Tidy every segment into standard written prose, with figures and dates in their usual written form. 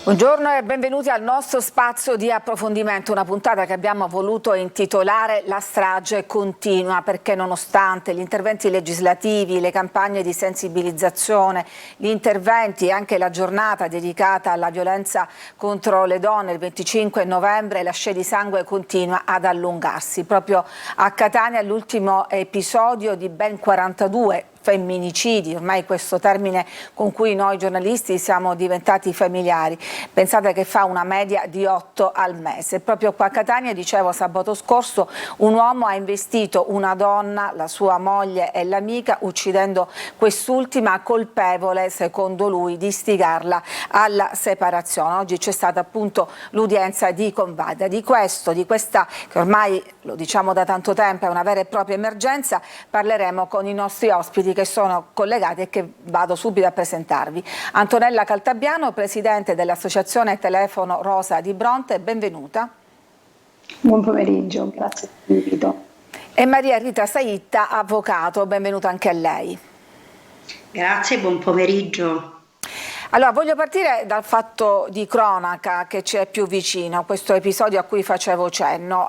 Buongiorno e benvenuti al nostro spazio di approfondimento, una puntata che abbiamo voluto intitolare La strage continua, perché nonostante gli interventi legislativi, le campagne di sensibilizzazione, gli interventi e anche la giornata dedicata alla violenza contro le donne il 25 novembre, la scia di sangue continua ad allungarsi. Proprio a Catania l'ultimo episodio di ben 42 femminicidi, ormai questo termine con cui noi giornalisti siamo diventati familiari. Pensate che fa una media di 8 al mese. Proprio qua a Catania, dicevo, sabato scorso un uomo ha investito una donna, la sua moglie e l'amica, uccidendo quest'ultima, colpevole, secondo lui, di istigarla alla separazione. Oggi c'è stata appunto l'udienza di convalida. Di questa che ormai, lo diciamo da tanto tempo, è una vera e propria emergenza, parleremo con i nostri ospiti che sono collegati e che vado subito a presentarvi. Antonella Caltabiano, presidente dell'associazione Telefono Rosa di Bronte, benvenuta. Buon pomeriggio, grazie per l'invito. E Maria Rita Saitta, avvocato, benvenuta anche a lei. Grazie, buon pomeriggio. Allora, voglio partire dal fatto di cronaca che ci è più vicino, questo episodio a cui facevo cenno,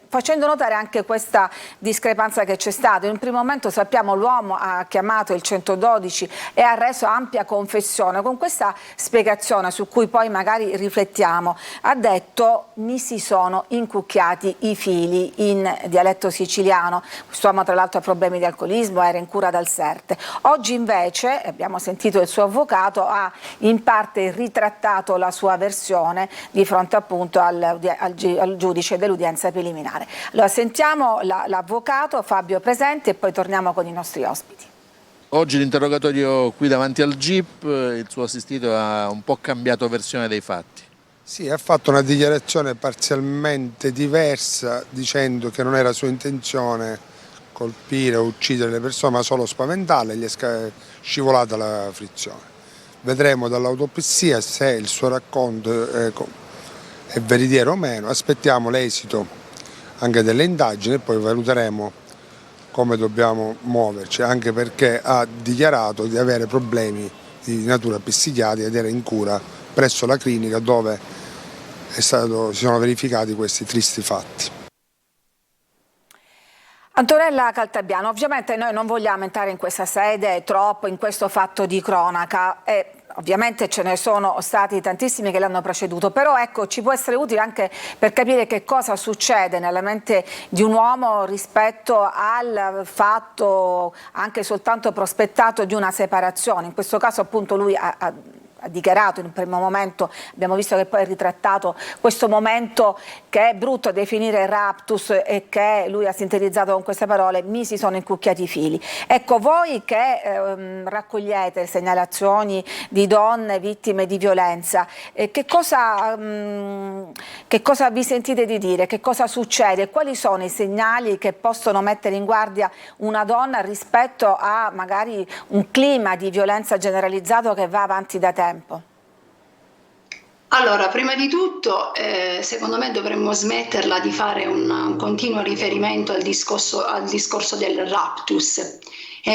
facendo notare anche questa discrepanza che c'è stata. In un primo momento sappiamo l'uomo ha chiamato il 112 e ha reso ampia confessione. Con questa spiegazione, su cui poi magari riflettiamo, ha detto: mi si sono incucchiati i fili, in dialetto siciliano. Quest'uomo tra l'altro ha problemi di alcolismo, era in cura dal Serte. Oggi invece, abbiamo sentito il suo avvocato, ha in parte ritrattato la sua versione di fronte appunto al giudice dell'udienza preliminare. Allora sentiamo l'avvocato Fabio Presenti e poi torniamo con i nostri ospiti. Oggi l'interrogatorio qui davanti al GIP, il suo assistito ha un po' cambiato versione dei fatti. Sì, ha fatto una dichiarazione parzialmente diversa, dicendo che non era sua intenzione colpire o uccidere le persone, ma solo spaventarle, gli è scivolata la frizione. Vedremo dall'autopsia se il suo racconto è veritiero o meno, aspettiamo l'esito anche delle indagini e poi valuteremo come dobbiamo muoverci, anche perché ha dichiarato di avere problemi di natura psichiatrica ed era in cura presso la clinica dove si sono verificati questi tristi fatti. Antonella Caltabiano, ovviamente noi non vogliamo entrare in questa sede troppo in questo fatto di cronaca e ovviamente ce ne sono stati tantissimi che l'hanno preceduto, però ecco, ci può essere utile anche per capire che cosa succede nella mente di un uomo rispetto al fatto anche soltanto prospettato di una separazione. In questo caso appunto lui ha dichiarato in un primo momento, abbiamo visto che poi è ritrattato questo momento che è brutto definire raptus e che lui ha sintetizzato con queste parole: mi si sono incucchiati i fili. Ecco, voi che raccogliete segnalazioni di donne vittime di violenza, che cosa vi sentite di dire? Che cosa succede? Quali sono i segnali che possono mettere in guardia una donna rispetto a magari un clima di violenza generalizzato che va avanti da tempo? Allora, prima di tutto, secondo me dovremmo smetterla di fare un continuo riferimento al discorso del raptus.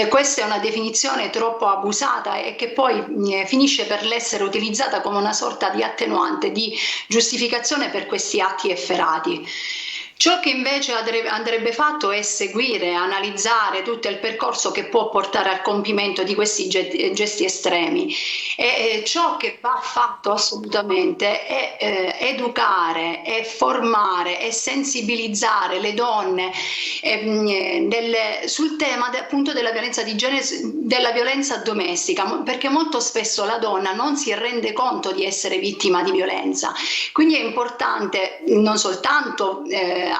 Questa è una definizione troppo abusata e che poi finisce per l'essere utilizzata come una sorta di attenuante, di giustificazione per questi atti efferati. Ciò che invece andrebbe fatto è seguire, analizzare tutto il percorso che può portare al compimento di questi gesti estremi, e ciò che va fatto assolutamente è educare, è formare e sensibilizzare le donne sul tema appunto della violenza di genere, della violenza domestica, perché molto spesso la donna non si rende conto di essere vittima di violenza. Quindi è importante non soltanto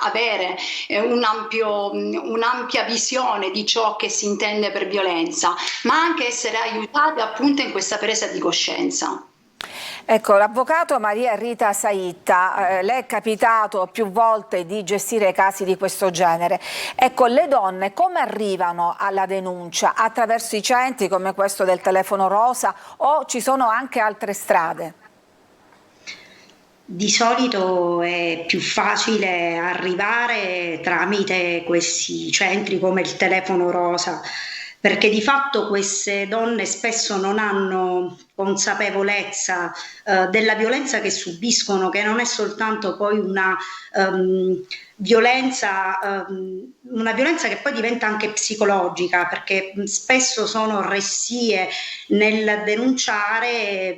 avere un'ampia visione di ciò che si intende per violenza, ma anche essere aiutate appunto in questa presa di coscienza. Ecco, l'avvocato Maria Rita Saitta, le è capitato più volte di gestire casi di questo genere. Ecco, le donne come arrivano alla denuncia? Attraverso i centri come questo del Telefono Rosa o ci sono anche altre strade? Di solito è più facile arrivare tramite questi centri come il Telefono Rosa, perché di fatto queste donne spesso non hanno consapevolezza della violenza che subiscono, che non è soltanto poi una violenza che poi diventa anche psicologica, perché spesso sono restie nel denunciare,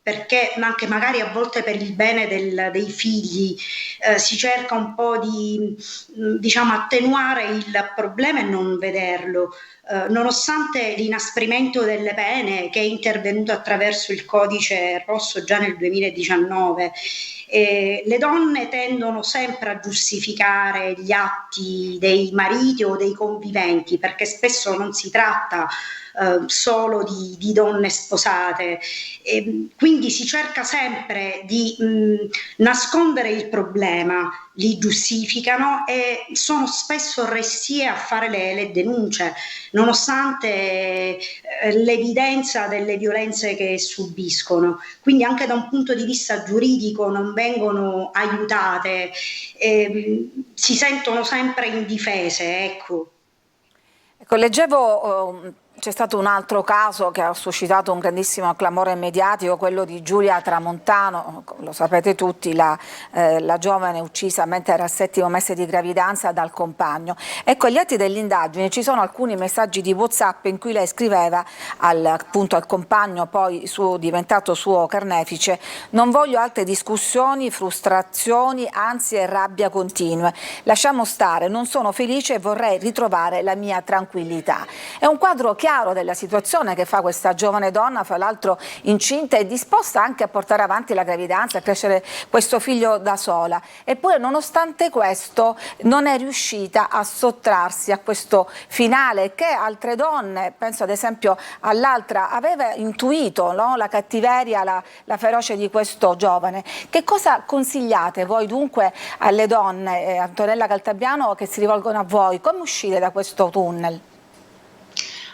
perché anche magari a volte per il bene dei figli si cerca un po' di diciamo attenuare il problema e non vederlo. Nonostante l'inasprimento delle pene che è intervenuto attraverso il codice rosso già nel 2019, le donne tendono sempre a giustificare gli atti dei mariti o dei conviventi, perché spesso non si tratta solo di donne sposate, quindi si cerca sempre di nascondere il problema, li giustificano e sono spesso restie a fare le denunce, nonostante l'evidenza delle violenze che subiscono. Quindi anche da un punto di vista giuridico non vengono aiutate, si sentono sempre indifese, ecco. Ecco, leggevo, c'è stato un altro caso che ha suscitato un grandissimo clamore mediatico, quello di Giulia Tramontano, lo sapete tutti, la giovane uccisa mentre era al 7° mese di gravidanza dal compagno. Ecco, agli atti dell'indagine ci sono alcuni messaggi di WhatsApp in cui lei scriveva appunto al compagno, poi diventato suo carnefice: non voglio altre discussioni, frustrazioni, ansie e rabbia continue. Lasciamo stare, non sono felice e vorrei ritrovare la mia tranquillità. È un quadro chiaro della situazione che fa questa giovane donna, fra l'altro incinta e disposta anche a portare avanti la gravidanza, a crescere questo figlio da sola. Eppure, nonostante questo, non è riuscita a sottrarsi a questo finale che altre donne, penso ad esempio all'altra, aveva intuito, no? La cattiveria, la ferocia di questo giovane. Che cosa consigliate voi dunque alle donne, Antonella Caltabiano, che si rivolgono a voi? Come uscire da questo tunnel?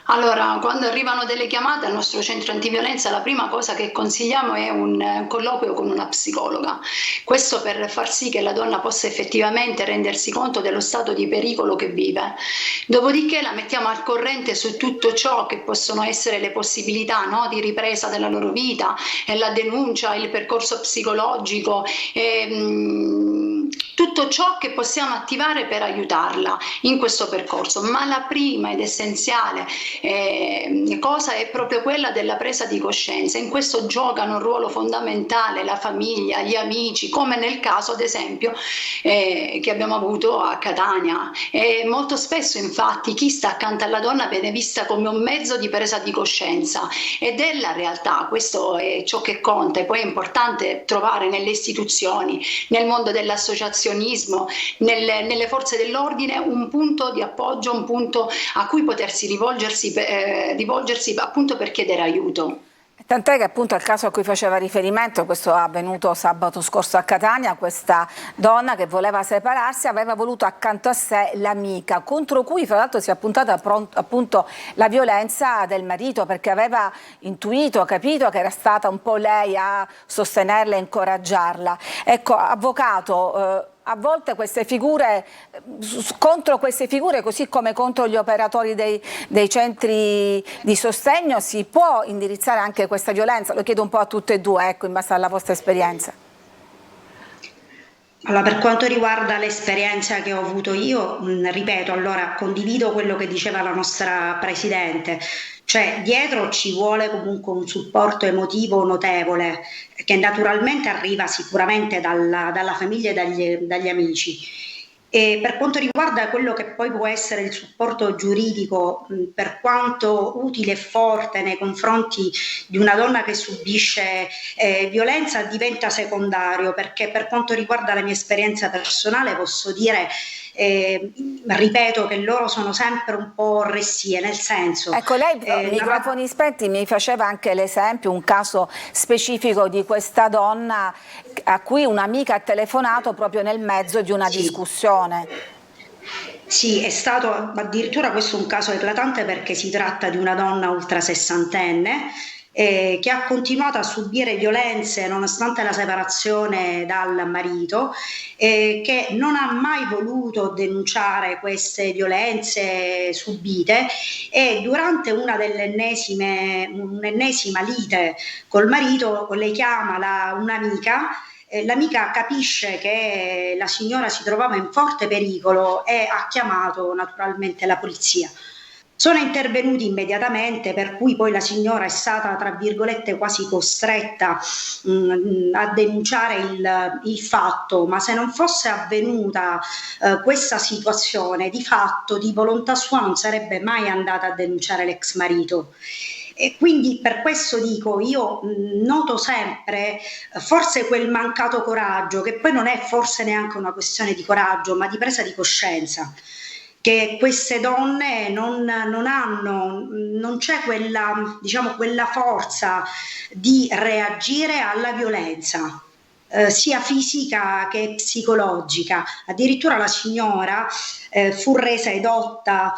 Allora, quando arrivano delle chiamate al nostro centro antiviolenza, la prima cosa che consigliamo è un colloquio con una psicologa. Questo per far sì che la donna possa effettivamente rendersi conto dello stato di pericolo che vive. Dopodiché la mettiamo al corrente su tutto ciò che possono essere le possibilità, no, di ripresa della loro vita, e la denuncia, il percorso psicologico, tutto ciò che possiamo attivare per aiutarla in questo percorso. Ma la prima ed essenziale cosa è proprio quella della presa di coscienza. In questo giocano un ruolo fondamentale la famiglia, gli amici, come nel caso ad esempio che abbiamo avuto a Catania. Molto spesso infatti chi sta accanto alla donna viene vista come un mezzo di presa di coscienza, ed è la realtà, questo è ciò che conta. E poi è importante trovare nelle istituzioni, nel mondo dell'associazionismo, nelle forze dell'ordine un punto di appoggio, un punto a cui potersi rivolgersi appunto per chiedere aiuto. Tant'è che appunto al caso a cui faceva riferimento, questo è avvenuto sabato scorso a Catania, questa donna che voleva separarsi aveva voluto accanto a sé l'amica, contro cui fra l'altro si è appuntata appunto la violenza del marito, perché aveva intuito, capito che era stata un po' lei a sostenerla e incoraggiarla. Ecco, avvocato, a volte queste figure, contro queste figure, così come contro gli operatori dei centri di sostegno, si può indirizzare anche questa violenza? Lo chiedo un po' a tutte e due, ecco, in base alla vostra esperienza. Allora, per quanto riguarda l'esperienza che ho avuto io, ripeto, allora condivido quello che diceva la nostra Presidente, cioè dietro ci vuole comunque un supporto emotivo notevole, che naturalmente arriva sicuramente dalla famiglia e dagli amici. E per quanto riguarda quello che poi può essere il supporto giuridico, per quanto utile e forte nei confronti di una donna che subisce violenza, diventa secondario, perché per quanto riguarda la mia esperienza personale posso dire, ripeto, che loro sono sempre un po' restie, nel senso... Ecco, lei, microfoni spenti, mi faceva anche l'esempio, un caso specifico di questa donna a cui un'amica ha telefonato proprio nel mezzo di una discussione. Sì, è stato addirittura questo un caso eclatante, perché si tratta di una donna ultrasessantenne che ha continuato a subire violenze nonostante la separazione dal marito, che non ha mai voluto denunciare queste violenze subite, e durante un'ennesima lite col marito le chiama un'amica. L'amica capisce che la signora si trovava in forte pericolo e ha chiamato naturalmente la polizia. Sono intervenuti immediatamente, per cui poi la signora è stata, tra virgolette, quasi costretta a denunciare il fatto, ma se non fosse avvenuta questa situazione, di fatto, di volontà sua, non sarebbe mai andata a denunciare l'ex marito. E quindi per questo dico, io noto sempre forse quel mancato coraggio, che poi non è forse neanche una questione di coraggio, ma di presa di coscienza, che queste donne non hanno, non c'è quella, diciamo, quella forza di reagire alla violenza, sia fisica che psicologica. Addirittura la signora fu resa edotta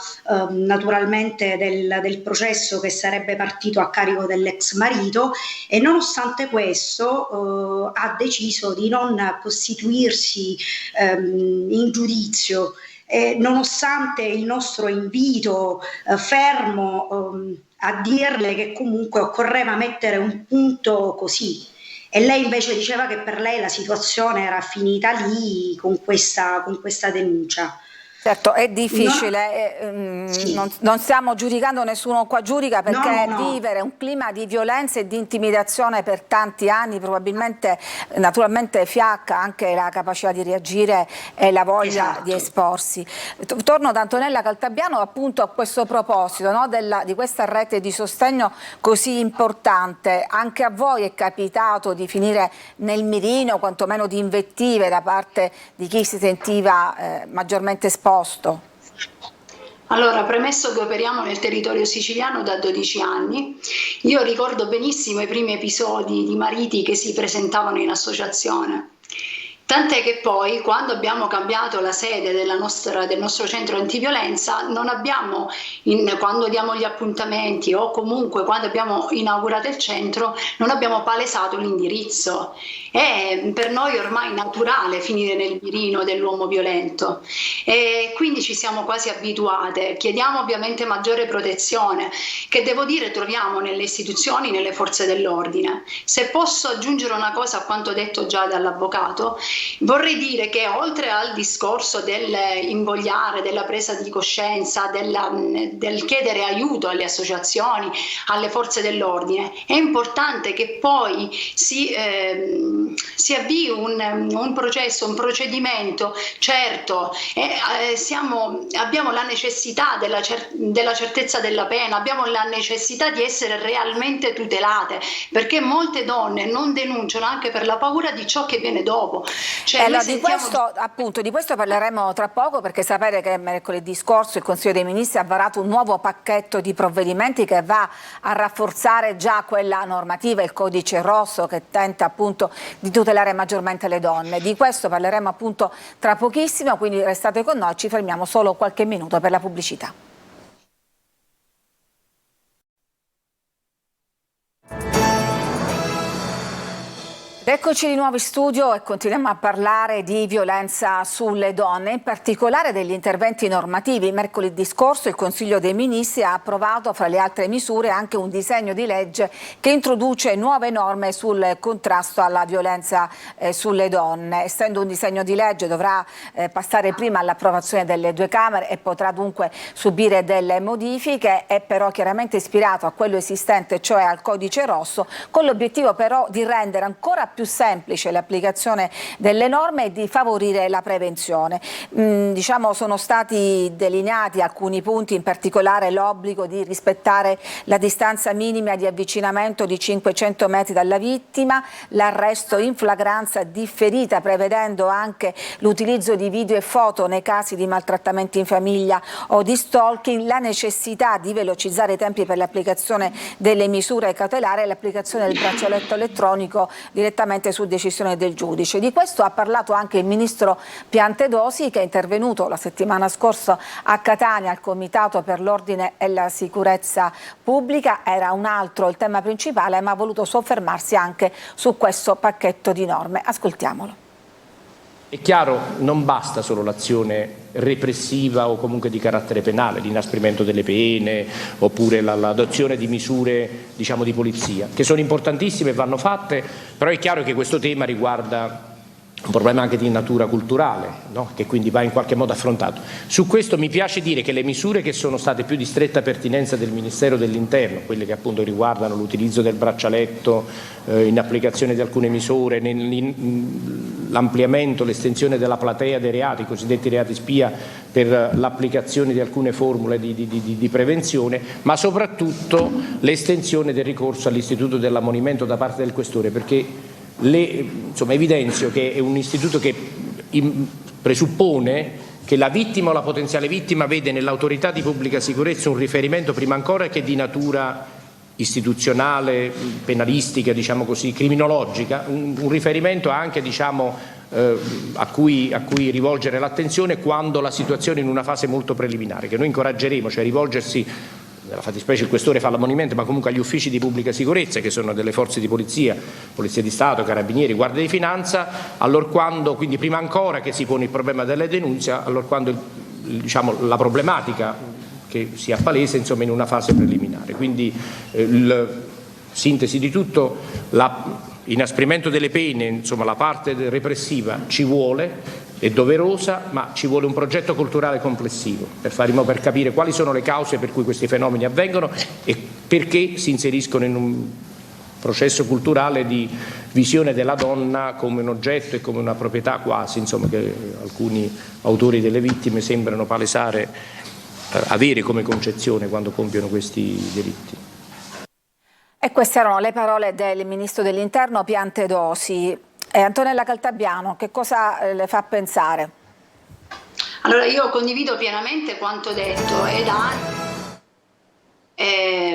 naturalmente del processo che sarebbe partito a carico dell'ex marito, e nonostante questo ha deciso di non costituirsi in giudizio. Nonostante il nostro invito fermo a dirle che comunque occorreva mettere un punto così, e lei invece diceva che per lei la situazione era finita lì con questa denuncia. Certo, è difficile, sì. non stiamo giudicando, nessuno qua giudica, perché No. vivere un clima di violenza e di intimidazione per tanti anni probabilmente, naturalmente, fiacca anche la capacità di reagire e la voglia Esatto. di esporsi. Torno da Antonella Caltabiano appunto a questo proposito, no, di questa rete di sostegno così importante. Anche a voi è capitato di finire nel mirino, quantomeno di invettive da parte di chi si sentiva maggiormente esposto? Allora, premesso che operiamo nel territorio siciliano da 12 anni, io ricordo benissimo i primi episodi di mariti che si presentavano in associazione. Tant'è che poi, quando abbiamo cambiato la sede del nostro centro antiviolenza, non abbiamo, quando diamo gli appuntamenti o comunque quando abbiamo inaugurato il centro, non abbiamo palesato l'indirizzo. È per noi ormai naturale finire nel mirino dell'uomo violento, e quindi ci siamo quasi abituate. Chiediamo ovviamente maggiore protezione, che devo dire troviamo nelle istituzioni, nelle forze dell'ordine. Se posso aggiungere una cosa a quanto detto già dall'avvocato, vorrei dire che oltre al discorso del invogliare, della presa di coscienza, del chiedere aiuto alle associazioni, alle forze dell'ordine, è importante che poi si avvii un processo, un procedimento certo, abbiamo la necessità della certezza della pena, abbiamo la necessità di essere realmente tutelate, perché molte donne non denunciano anche per la paura di ciò che viene dopo. Cioè, allora, di questo parleremo tra poco, perché sapete che mercoledì scorso il Consiglio dei Ministri ha varato un nuovo pacchetto di provvedimenti che va a rafforzare già quella normativa, il codice rosso, che tenta appunto di tutelare maggiormente le donne. Di questo parleremo appunto tra pochissimo, quindi restate con noi, ci fermiamo solo qualche minuto per la pubblicità. Eccoci di nuovo in studio e continuiamo a parlare di violenza sulle donne, in particolare degli interventi normativi. Mercoledì scorso il Consiglio dei Ministri ha approvato, fra le altre misure, anche un disegno di legge che introduce nuove norme sul contrasto alla violenza sulle donne. Essendo un disegno di legge dovrà passare prima all'approvazione delle due Camere e potrà dunque subire delle modifiche, è però chiaramente ispirato a quello esistente, cioè al codice rosso, con l'obiettivo però di rendere ancora più semplice l'applicazione delle norme e di favorire la prevenzione. Diciamo, sono stati delineati alcuni punti, in particolare l'obbligo di rispettare la distanza minima di avvicinamento di 500 metri dalla vittima, l'arresto in flagranza differita, prevedendo anche l'utilizzo di video e foto nei casi di maltrattamenti in famiglia o di stalking, la necessità di velocizzare i tempi per l'applicazione delle misure cautelari e l'applicazione del braccialetto elettronico direttamente certamente su decisione del giudice. Di questo ha parlato anche il ministro Piantedosi, che è intervenuto la settimana scorsa a Catania al Comitato per l'Ordine e la Sicurezza Pubblica. Era un altro il tema principale, ma ha voluto soffermarsi anche su questo pacchetto di norme. Ascoltiamolo. È chiaro, non basta solo l'azione repressiva o comunque di carattere penale, l'inasprimento delle pene oppure l'adozione di misure, diciamo, di polizia, che sono importantissime e vanno fatte, però è chiaro che questo tema riguarda un problema anche di natura culturale, no? Che quindi va in qualche modo affrontato. Su questo mi piace dire che le misure che sono state più di stretta pertinenza del Ministero dell'Interno, quelle che appunto riguardano l'utilizzo del braccialetto in applicazione di alcune misure, l'ampliamento, l'estensione della platea dei reati, i cosiddetti reati spia, per l'applicazione di alcune formule di prevenzione, ma soprattutto l'estensione del ricorso all'istituto dell'ammonimento da parte del questore, perché evidenzio che è un istituto che presuppone che la vittima o la potenziale vittima vede nell'autorità di pubblica sicurezza un riferimento prima ancora che di natura istituzionale, penalistica, diciamo così, criminologica, un riferimento anche, diciamo, a cui rivolgere l'attenzione quando la situazione è in una fase molto preliminare, che noi incoraggeremo, cioè rivolgersi. Nella fattispecie il questore fa l'ammonimento, ma comunque agli uffici di pubblica sicurezza, che sono delle forze di polizia, Polizia di Stato, Carabinieri, Guardia di Finanza, allorquando, quindi prima ancora che si pone il problema delle denunce, allorquando diciamo, la problematica che sia palese, insomma, in una fase preliminare. Quindi sintesi di tutto, l'inasprimento delle pene, insomma la parte repressiva ci vuole, è doverosa, ma ci vuole un progetto culturale complessivo per capire quali sono le cause per cui questi fenomeni avvengono e perché si inseriscono in un processo culturale di visione della donna come un oggetto e come una proprietà quasi, insomma, che alcuni autori delle vittime sembrano palesare, avere come concezione quando compiono questi delitti. E queste erano le parole del ministro dell'Interno Piantedosi. Antonella Caltabiano, che cosa le fa pensare? Allora, io condivido pienamente quanto detto e da anni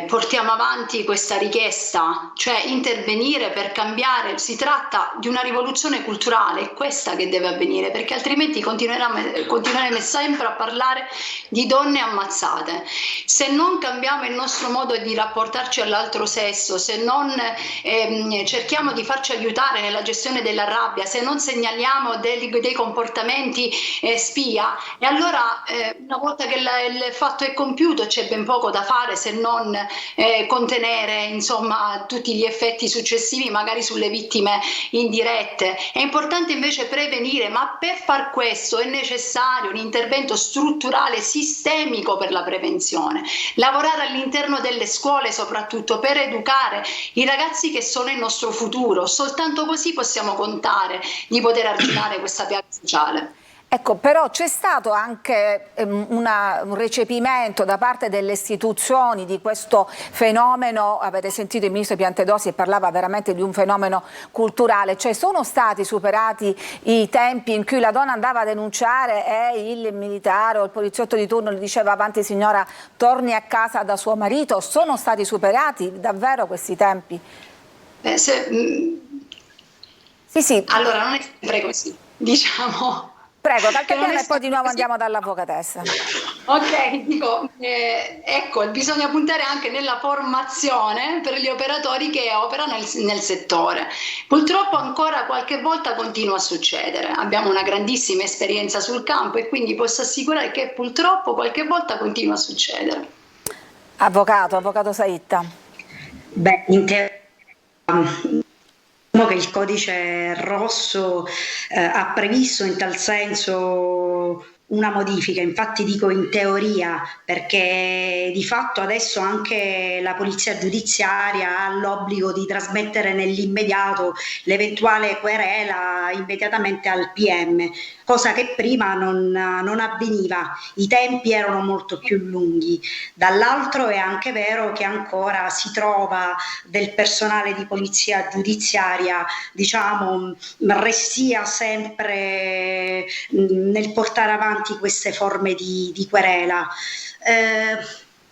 portiamo avanti questa richiesta, cioè intervenire per cambiare. Si tratta di una rivoluzione culturale, è questa che deve avvenire, perché altrimenti continueremo sempre a parlare di donne ammazzate. Se non cambiamo il nostro modo di rapportarci all'altro sesso, se non cerchiamo di farci aiutare nella gestione della rabbia, se non segnaliamo dei comportamenti spia, e allora una volta che il fatto è compiuto c'è ben poco da fare se non contenere, insomma, tutti gli effetti successivi magari sulle vittime indirette. È importante invece prevenire, ma per far questo è necessario un intervento strutturale sistemico per la prevenzione, lavorare all'interno delle scuole soprattutto per educare i ragazzi che sono il nostro futuro. Soltanto così possiamo contare di poter arginare questa piaga sociale. Ecco, però c'è stato anche un recepimento da parte delle istituzioni di questo fenomeno. Avete sentito il ministro Piantedosi, parlava veramente di un fenomeno culturale, cioè sono stati superati i tempi in cui la donna andava a denunciare e il militare o il poliziotto di turno gli diceva: avanti signora, torni a casa da suo marito. Sono stati superati davvero questi tempi? Sì. Allora non è sempre così, diciamo. Prego, Caltabiano, e poi di nuovo andiamo dall'avvocatessa. Ok, dico, ecco, bisogna puntare anche nella formazione per gli operatori che operano nel settore. Purtroppo ancora qualche volta continua a succedere. Abbiamo una grandissima esperienza sul campo e quindi posso assicurare che purtroppo qualche volta continua a succedere. Avvocato Saitta. Beh, che il codice rosso ha previsto in tal senso una modifica, infatti dico in teoria, perché di fatto adesso anche la polizia giudiziaria ha l'obbligo di trasmettere nell'immediato l'eventuale querela immediatamente al PM, cosa che prima non avveniva, i tempi erano molto più lunghi. Dall'altro è anche vero che ancora si trova del personale di polizia giudiziaria, diciamo, restia sempre nel portare avanti queste forme di querela.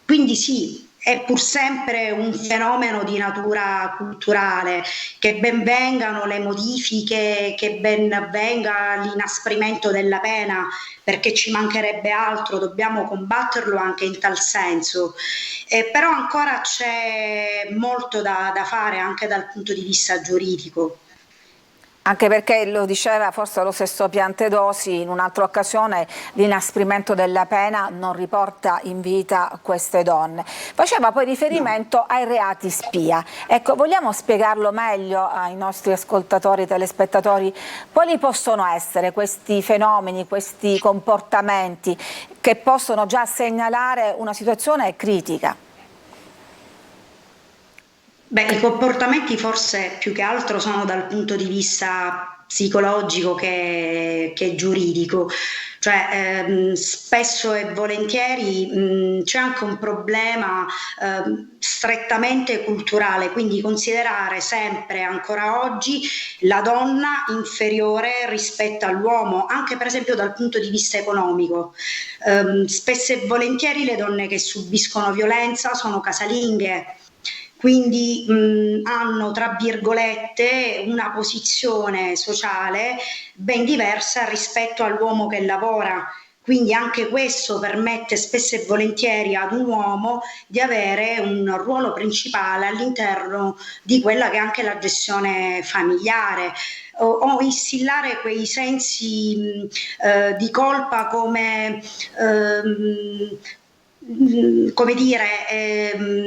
Quindi sì, è pur sempre un fenomeno di natura culturale, che ben vengano le modifiche, che ben venga l'inasprimento della pena, perché ci mancherebbe altro, dobbiamo combatterlo anche in tal senso. Però ancora c'è molto da fare anche dal punto di vista giuridico. Anche perché, lo diceva forse lo stesso Piantedosi in un'altra occasione, l'inasprimento della pena non riporta in vita queste donne. Faceva poi riferimento ai reati spia. Ecco, vogliamo spiegarlo meglio ai nostri ascoltatori, telespettatori, quali possono essere questi fenomeni, questi comportamenti che possono già segnalare una situazione critica? Beh, i comportamenti forse più che altro sono dal punto di vista psicologico che giuridico, cioè spesso e volentieri c'è anche un problema strettamente culturale, quindi considerare sempre ancora oggi la donna inferiore rispetto all'uomo, anche per esempio dal punto di vista economico. Spesso e volentieri le donne che subiscono violenza sono casalinghe, quindi hanno, tra virgolette, una posizione sociale ben diversa rispetto all'uomo che lavora. Quindi anche questo permette spesso e volentieri ad un uomo di avere un ruolo principale all'interno di quella che è anche la gestione familiare, o instillare quei sensi di colpa come dire,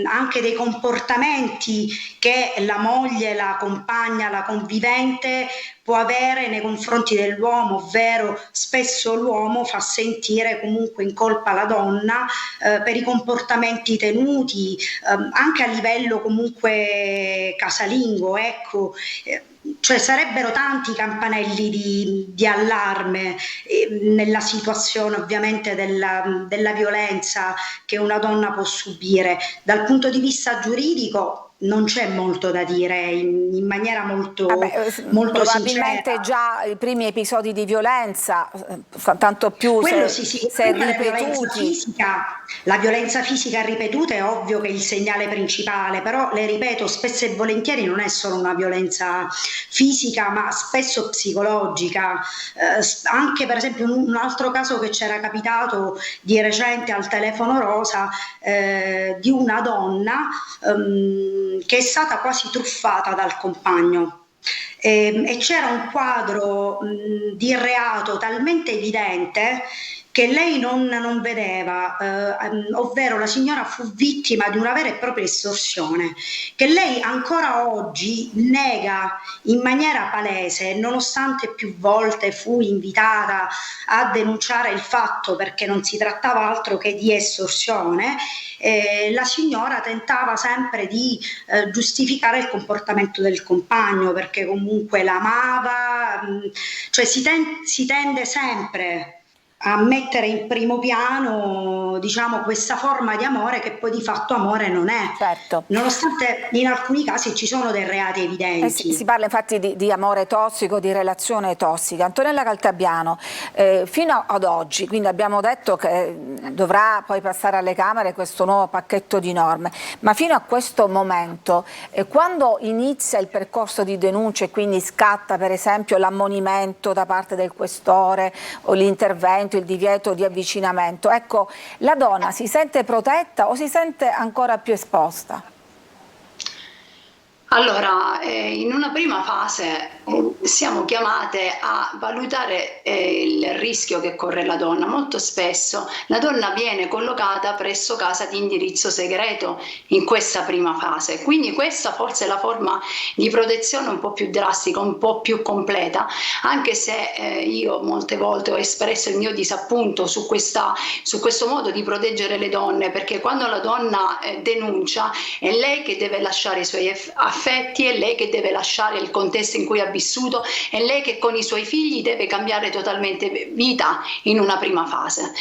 anche dei comportamenti che la moglie, la compagna, la convivente può avere nei confronti dell'uomo, ovvero spesso l'uomo fa sentire comunque in colpa la donna per i comportamenti tenuti, anche a livello comunque casalingo, ecco. Cioè sarebbero tanti campanelli di allarme nella situazione ovviamente della violenza che una donna può subire. Dal punto di vista giuridico non c'è molto da dire in maniera molto probabilmente sincera. Già i primi episodi di violenza, tanto più se ripetuti. La violenza fisica ripetuta è ovvio che è il segnale principale, però le ripeto, spesso e volentieri non è solo una violenza fisica, ma spesso psicologica. Anche per esempio un altro caso che c'era capitato di recente al telefono rosa, di una donna che è stata quasi truffata dal compagno. E c'era un quadro di reato talmente evidente che lei non vedeva, ovvero la signora fu vittima di una vera e propria estorsione, che lei ancora oggi nega in maniera palese, nonostante più volte fu invitata a denunciare il fatto perché non si trattava altro che di estorsione. La signora tentava sempre di giustificare il comportamento del compagno perché comunque l'amava, cioè si tende sempre a mettere in primo piano, diciamo, questa forma di amore che poi di fatto amore non è. Certo. Nonostante in alcuni casi ci sono dei reati evidenti. Si parla infatti di amore tossico, di relazione tossica. Antonella Caltabiano, fino ad oggi, quindi abbiamo detto che dovrà poi passare alle Camere questo nuovo pacchetto di norme, ma fino a questo momento, quando inizia il percorso di denuncia e quindi scatta per esempio l'ammonimento da parte del questore o l'intervento, il divieto di avvicinamento, ecco, la donna si sente protetta o si sente ancora più esposta? Allora, in una prima fase siamo chiamate a valutare il rischio che corre la donna. Molto spesso la donna viene collocata presso casa di indirizzo segreto in questa prima fase, quindi questa forse è la forma di protezione un po' più drastica, un po' più completa, anche se io molte volte ho espresso il mio disappunto su questo modo di proteggere le donne, perché quando la donna denuncia è lei che deve lasciare i suoi affetti, è lei che deve lasciare il contesto in cui ha vissuto, e lei che con i suoi figli deve cambiare totalmente vita in una prima fase.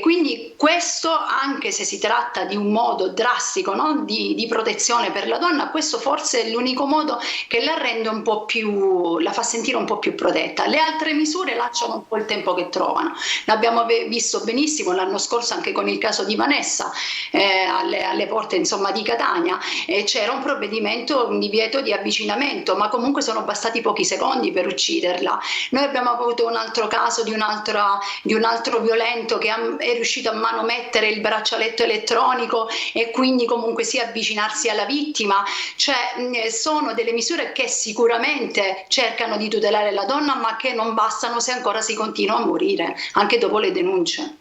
Quindi questo, anche se si tratta di un modo drastico, no? di protezione per la donna, questo forse è l'unico modo che la rende un po' più, la fa sentire un po' più protetta. Le altre misure lasciano un po' il tempo che trovano. L'abbiamo visto benissimo l'anno scorso anche con il caso di Vanessa, alle porte insomma di Catania, c'era un provvedimento, un divieto di avvicinamento, ma comunque sono bastati pochi secondi per ucciderla. Noi abbiamo avuto un altro caso di un altro violento che è riuscito a manomettere il braccialetto elettronico e quindi comunque sia avvicinarsi alla vittima. Cioè sono delle misure che sicuramente cercano di tutelare la donna, ma che non bastano se ancora si continua a morire anche dopo le denunce.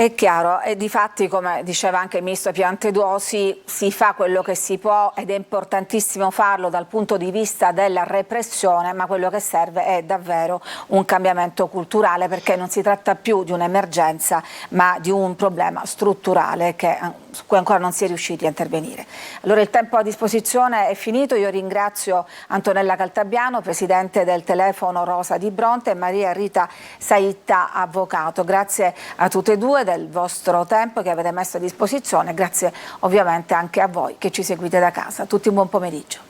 È chiaro, e difatti, come diceva anche il ministro Piantedosi, si fa quello che si può ed è importantissimo farlo dal punto di vista della repressione, ma quello che serve è davvero un cambiamento culturale, perché non si tratta più di un'emergenza ma di un problema strutturale su cui ancora non si è riusciti a intervenire. Allora il tempo a disposizione è finito, io ringrazio Antonella Caltabiano, presidente del Telefono Rosa di Bronte, e Maria Rita Saitta, avvocato. Grazie a tutte e due del vostro tempo che avete messo a disposizione, grazie ovviamente anche a voi che ci seguite da casa. Tutti un buon pomeriggio.